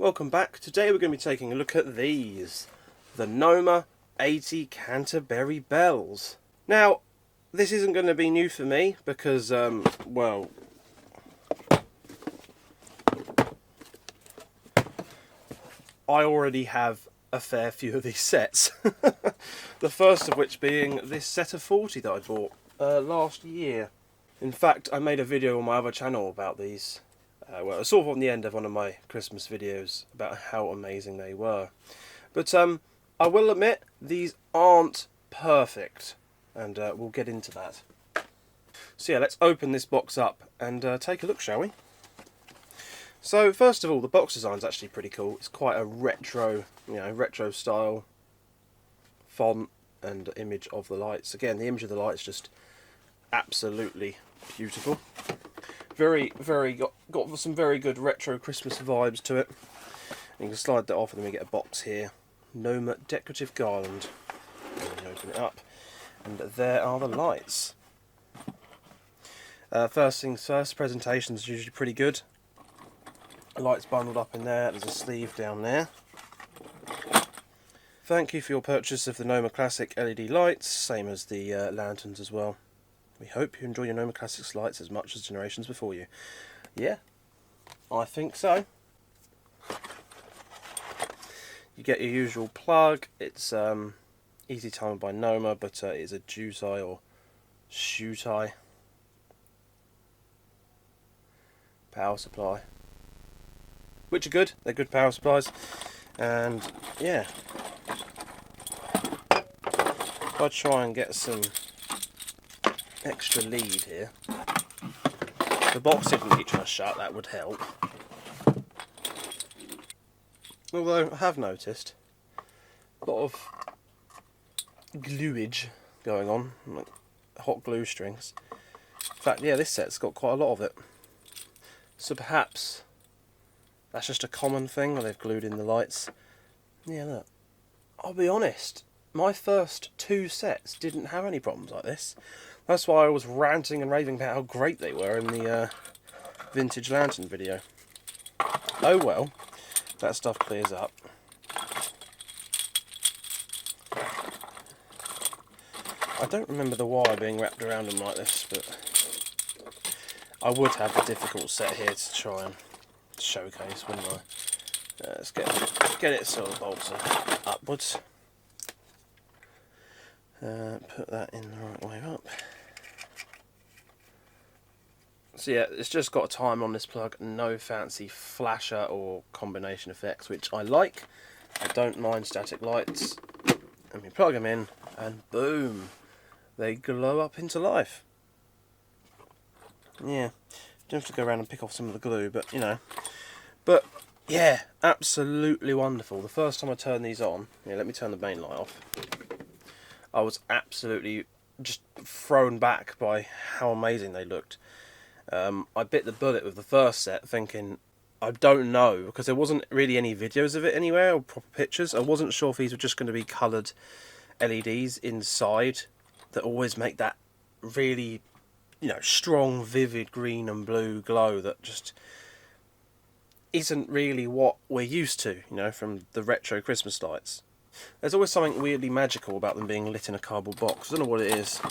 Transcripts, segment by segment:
Welcome back. Today we're going to be taking a look at these. The NOMA LED Canterbury Belles. Now, this isn't going to be new for me because, well, I already have a fair few of these sets. The first of which being this set of 40 that I bought last year. In fact, I made a video on my other channel about these. Well, sort of on the end of one of my Christmas videos about how amazing they were. But I will admit, these aren't perfect, and we'll get into that. So yeah, let's open this box up and take a look, shall we? So first of all, the box design's actually pretty cool. It's quite a retro, retro style font and image of the lights. Again, the image of the lights just absolutely beautiful. Got some very good retro Christmas vibes to it. You can slide that off and then we get a box here. NOMA decorative garland. And you open it up and there are the lights. First things first, presentation's usually pretty good. Lights bundled up in there, there's a sleeve down there. Thank you for your purchase of the NOMA Classic LED lights, same as the lanterns as well. We hope you enjoy your NOMA Classics lights as much as generations before you. Yeah, I think so. You get your usual plug. It's easy timed by NOMA, but it is a Jew tie or shoe tie. Power supply, which are good. They're good power supplies. And yeah, if I try and get some extra lead here. The box didn't keep trying to shut, that would help. Although I have noticed a lot of gluage going on, like hot glue strings. In fact, yeah, this set's got quite a lot of it. So perhaps that's just a common thing where they've glued in the lights. Yeah, look. I'll be honest, my first two sets didn't have any problems like this. That's why I was ranting and raving about how great they were in the vintage lantern video. Oh well, that stuff clears up. I don't remember the wire being wrapped around them like this, but I would have a difficult set here to try and showcase, wouldn't I? Let's get it sort of bolted upwards. Put that in the right way up. So yeah, it's just got a time on this plug, no fancy flasher or combination effects, which I like. I don't mind static lights. And we plug them in and boom, they glow up into life. Yeah, don't have to go around and pick off some of the glue, but you know. But yeah, absolutely wonderful. The first time I turned these on, let me turn the main light off. I was absolutely just thrown back by how amazing they looked. I bit the bullet with the first set thinking, I don't know, because there wasn't really any videos of it anywhere or proper pictures. I wasn't sure if these were just going to be coloured LEDs inside that always make that really, strong, vivid green and blue glow that just isn't really what we're used to, from the retro Christmas lights. There's always something weirdly magical about them being lit in a cardboard box. I don't know what it is.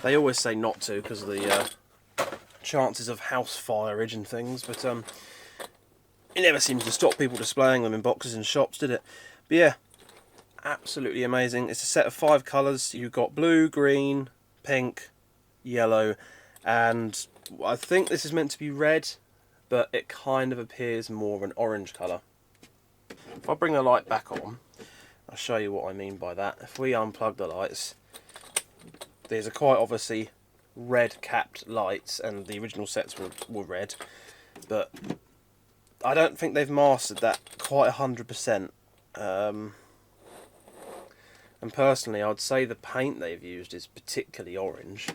They always say not to because of the chances of house fireage and things, but it never seems to stop people displaying them in boxes in shops, did it? But yeah, absolutely amazing. It's a set of 5 colours. You've got blue, green, pink, yellow, and I think this is meant to be red, but it kind of appears more of an orange colour. If I bring the light back on, I'll show you what I mean by that. If we unplug the lights, these are quite obviously red capped lights, and the original sets were red, but I don't think they've mastered that quite 100%. And personally, I'd say the paint they've used is particularly orange.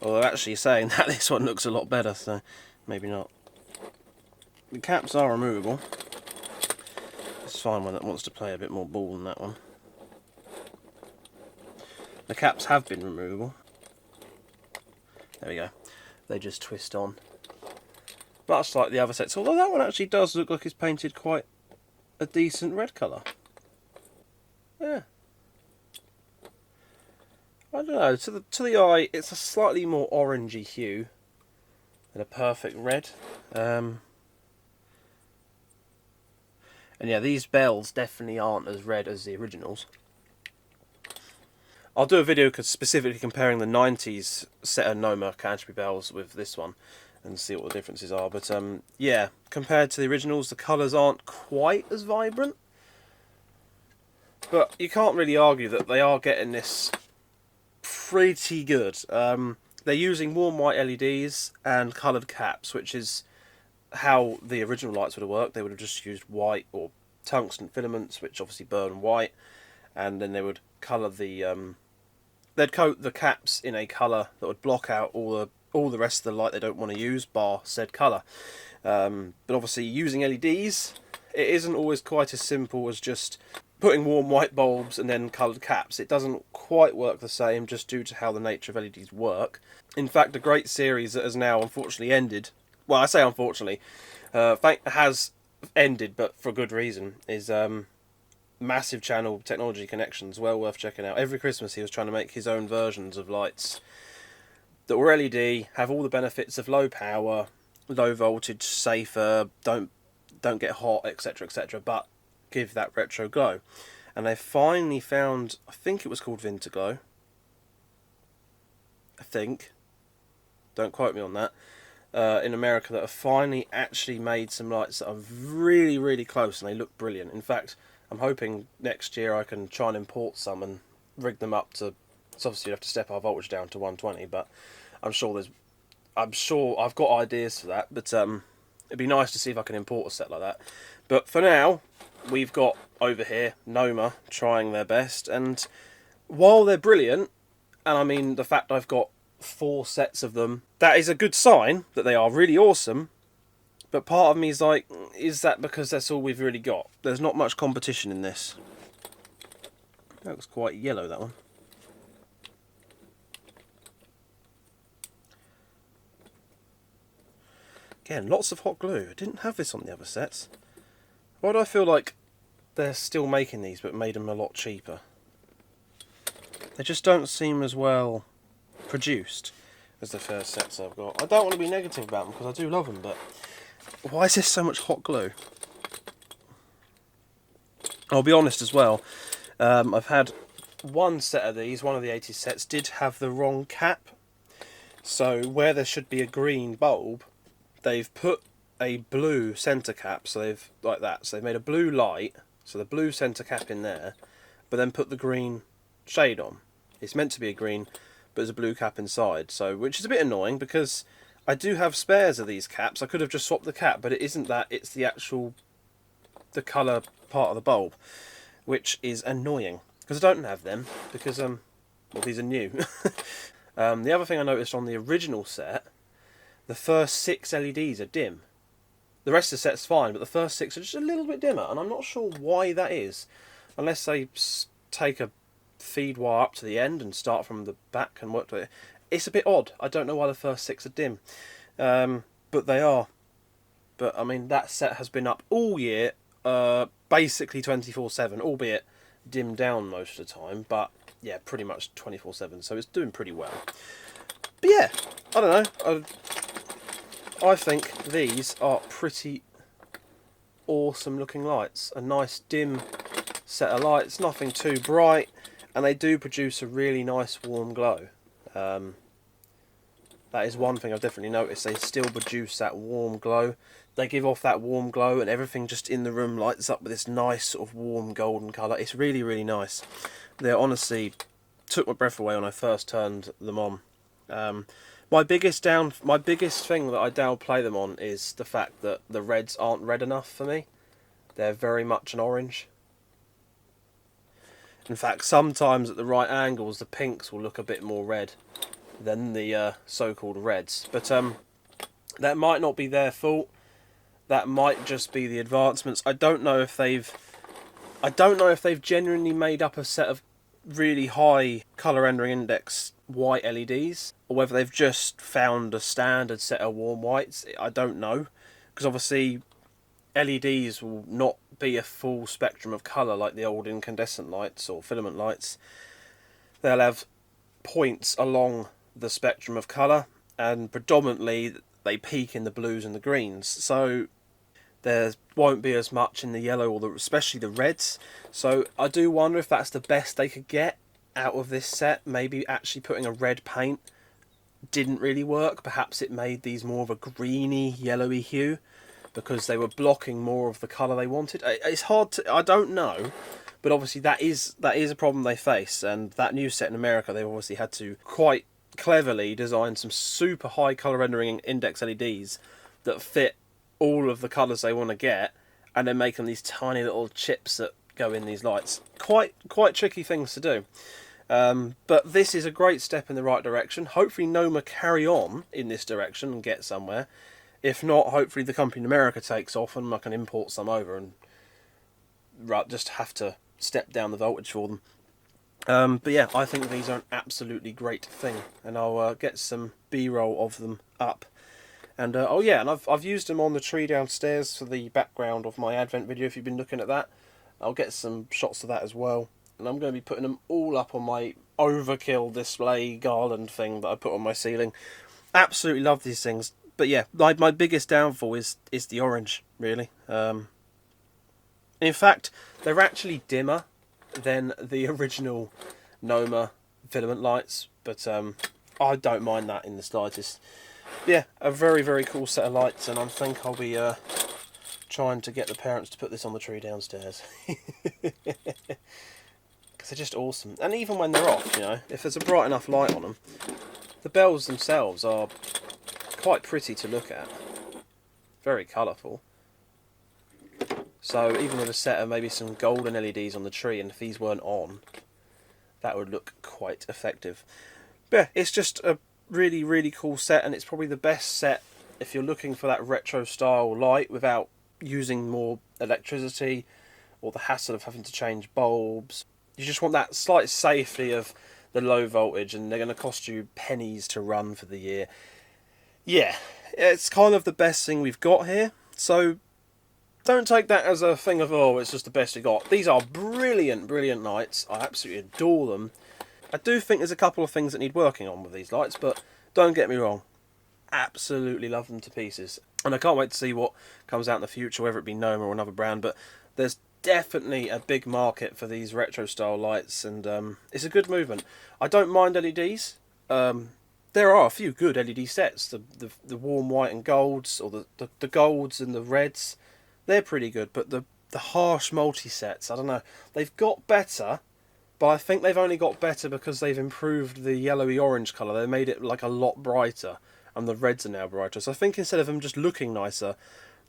Although actually saying that, this one looks a lot better, so maybe not. The caps are removable. It's fine when it wants to play a bit more ball than that one. The caps have been removable. There we go. They just twist on. Much like the other sets, although that one actually does look like it's painted quite a decent red colour. Yeah. I don't know, to the eye it's a slightly more orangey hue than a perfect red. And yeah, these Belles definitely aren't as red as the originals. I'll do a video specifically comparing the 90s set of NOMA Canterbury Belles with this one and see what the differences are. But yeah, compared to the originals, the colours aren't quite as vibrant. But you can't really argue that they are getting this pretty good. They're using warm white LEDs and coloured caps, which is how the original lights would have worked. They would have just used white or tungsten filaments, which obviously burn white, and then they would colour the they'd coat the caps in a colour that would block out all the rest of the light they don't want to use, bar said colour. But obviously using LEDs, it isn't always quite as simple as just putting warm white bulbs and then coloured caps. It doesn't quite work the same, just due to how the nature of LEDs work. In fact, a great series that has now unfortunately ended, well, I say unfortunately, has ended, but for good reason, is Massive Channel Technology Connections. Well worth checking out. Every Christmas he was trying to make his own versions of lights that were LED, have all the benefits of low power, low voltage, safer, don't get hot, etc, etc, but give that retro glow. And they finally found, I think it was called Vinterglow, I think, don't quote me on that, in America, that have finally actually made some lights that are really, really close, and they look brilliant. In fact, I'm hoping next year I can try and import some and rig them up to, so obviously you have to step our voltage down to 120, but I'm sure I've got ideas for that, but it'd be nice to see if I can import a set like that. But for now, we've got over here NOMA trying their best, and while they're brilliant, and I mean the fact I've got 4 sets of them, that is a good sign that they are really awesome. But part of me is like, is that because that's all we've really got? There's not much competition in this. That looks quite yellow, that one. Again, lots of hot glue. I didn't have this on the other sets. Why do I feel like they're still making these but made them a lot cheaper? They just don't seem as well produced as the first sets I've got. I don't want to be negative about them because I do love them, but why is there so much hot glue? I'll be honest as well, I've had one set of these, one of the 80s sets, did have the wrong cap. So where there should be a green bulb, they've put a blue centre cap, so they've, like that, so they've made a blue light, so the blue centre cap in there, but then put the green shade on. It's meant to be a green, but there's a blue cap inside, so, which is a bit annoying because I do have spares of these caps. I could have just swapped the cap, but it isn't that, it's the actual, the colour part of the bulb, which is annoying, because I don't have them, because, well, these are new. The other thing I noticed on the original set, the first 6 LEDs are dim. The rest of the set's fine, but the first 6 are just a little bit dimmer, and I'm not sure why that is. Unless they take a feed wire up to the end and start from the back and work with it. It's a bit odd. I don't know why the first 6 are dim. But they are. But, I mean, that set has been up all year, basically 24/7, albeit dimmed down most of the time, but, yeah, pretty much 24/7, so it's doing pretty well. But, yeah, I don't know. I think these are pretty awesome looking lights. A nice dim set of lights, nothing too bright, and they do produce a really nice warm glow. That is one thing I've definitely noticed. They still produce that warm glow. They give off that warm glow, and everything just in the room lights up with this nice sort of warm golden colour. It's really, really nice. They honestly took my breath away when I first turned them on. My biggest thing that I downplay them on is the fact that the reds aren't red enough for me. They're very much an orange. In fact, sometimes at the right angles, the pinks will look a bit more red than the so-called reds. But that might not be their fault. That might just be the advancements. I don't know if they've genuinely made up a set of really high colour rendering index white LEDs, or whether they've just found a standard set of warm whites. I don't know, because obviously LEDs will not be a full spectrum of colour like the old incandescent lights or filament lights. They'll have points along the spectrum of colour, and predominantly they peak in the blues and the greens, so there won't be as much in the yellow or especially the reds. So I do wonder if that's the best they could get out of this set. Maybe actually putting a red paint didn't really work. Perhaps it made these more of a greeny, yellowy hue because they were blocking more of the colour they wanted. It's hard to, I don't know, but obviously that is a problem they face. And that new set in America, they've obviously had to quite cleverly design some super high colour rendering index LEDs that fit all of the colours they want to get, and then make them these tiny little chips that go in these lights. Quite tricky things to do. But this is a great step in the right direction. Hopefully NOMA carry on in this direction and get somewhere. If not, hopefully the company in America takes off and I can import some over and just have to step down the voltage for them. But yeah, I think these are an absolutely great thing, and I'll get some B-roll of them up. And oh yeah, and I've used them on the tree downstairs for the background of my Advent video, if you've been looking at that. I'll get some shots of that as well. And I'm going to be putting them all up on my overkill display garland thing that I put on my ceiling. Absolutely love these things. But yeah, my biggest downfall is the orange, really. In fact, they're actually dimmer than the original NOMA filament lights, but I don't mind that in the slightest. Yeah, a very cool set of lights, and I think I'll be trying to get the parents to put this on the tree downstairs. Because they're just awesome. And even when they're off, you know, if there's a bright enough light on them, the bells themselves are quite pretty to look at. Very colourful. So even with a set of maybe some golden LEDs on the tree, and if these weren't on, that would look quite effective. But yeah, it's just a really cool set, and it's probably the best set if you're looking for that retro style light without using more electricity or the hassle of having to change bulbs. You just want that slight safety of the low voltage, and they're going to cost you pennies to run for the year. Yeah, it's kind of the best thing we've got here, so don't take that as a thing of, oh, it's just the best we got. These are brilliant lights. I absolutely adore them. I do think there's a couple of things that need working on with these lights, but don't get me wrong, absolutely love them to pieces. And I can't wait to see what comes out in the future, whether it be NOMA or another brand, but there's definitely a big market for these retro style lights, and it's a good movement. I don't mind LEDs. There are a few good LED sets, the warm white and golds, or the golds and the reds, they're pretty good, but the harsh multi-sets, I don't know, they've got better. But I think they've only got better because they've improved the yellowy orange colour. They made it like a lot brighter, and the reds are now brighter. So I think instead of them just looking nicer,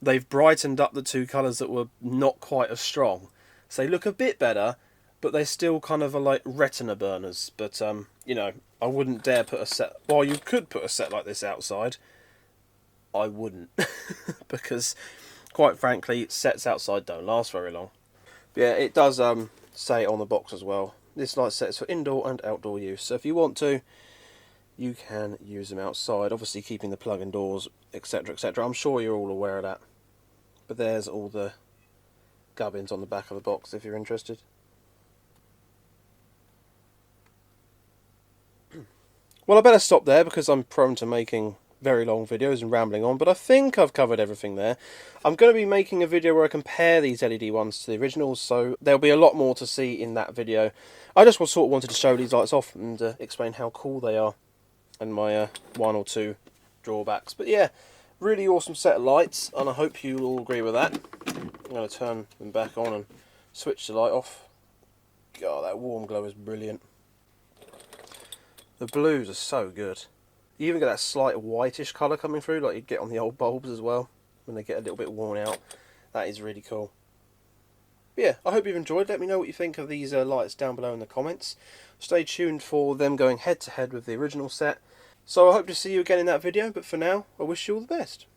they've brightened up the two colours that were not quite as strong. So they look a bit better, but they still kind of are like retina burners. But you know, I wouldn't dare put a set. While you could put a set like this outside, I wouldn't, because quite frankly, sets outside don't last very long. But yeah, it does say on the box as well, this light set is for indoor and outdoor use, so if you want to, you can use them outside, obviously keeping the plug indoors, etc, etc. I'm sure you're all aware of that. But there's all the gubbins on the back of the box if you're interested. Well, I better stop there because I'm prone to making very long videos and rambling on, but I think I've covered everything there. I'm going to be making a video where I compare these LED ones to the originals, so there'll be a lot more to see in that video. I just sort of wanted to show these lights off and explain how cool they are, and my one or two drawbacks. But yeah, really awesome set of lights, and I hope you all agree with that. I'm going to turn them back on and switch the light off. God, that warm glow is brilliant. The blues are so good. You even get that slight whitish colour coming through, like you'd get on the old bulbs as well, when they get a little bit worn out. That is really cool. But yeah, I hope you've enjoyed. Let me know what you think of these lights down below in the comments. Stay tuned for them going head to head with the original set. So I hope to see you again in that video, but for now, I wish you all the best.